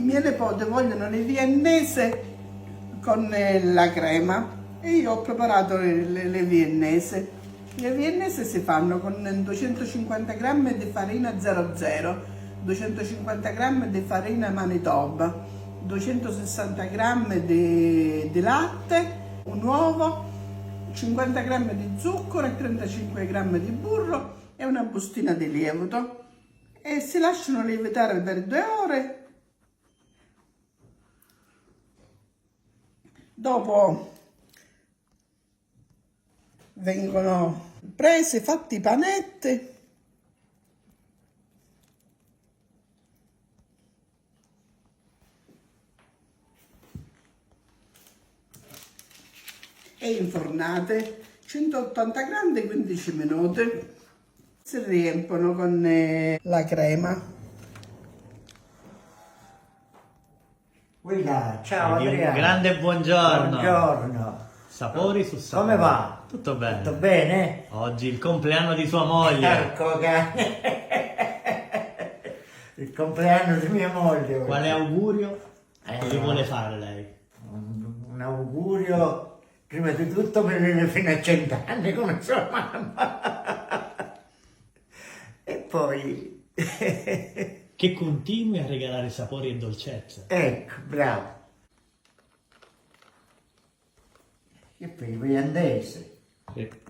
mie nipote vogliono le viennese con la crema e io ho preparato le viennese. Le viennese si fanno con 250 g di farina 00, 250 g di farina Manitoba, 260 g di latte, un uovo, 50 g di zucchero e 35 g di burro e una bustina di lievito, e si lasciano lievitare per 2 ore. Dopo vengono presi, fatti i panetti e infornate 180 gradi 15 minuti. Si riempiono con la crema. Ciao Adriano. Un grande buongiorno. Buongiorno. Sapori su sapori. Come va? Tutto bene. Tutto bene? Oggi il compleanno di sua moglie. Ecco cane. Il compleanno di mia moglie. Quale augurio gli no. vuole fare lei? Un augurio, prima di tutto, per vivere fino a 100 anni come sua mamma. E poi... Che continui a regalare sapori e dolcezze. Ecco, bravo. E poi i viandese. Sì.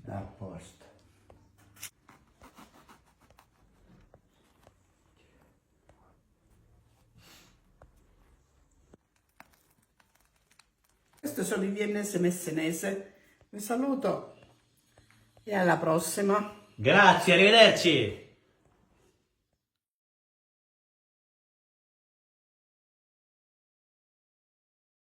A posto. Queste sono i viennese messinese. Vi saluto e alla prossima. Grazie, arrivederci.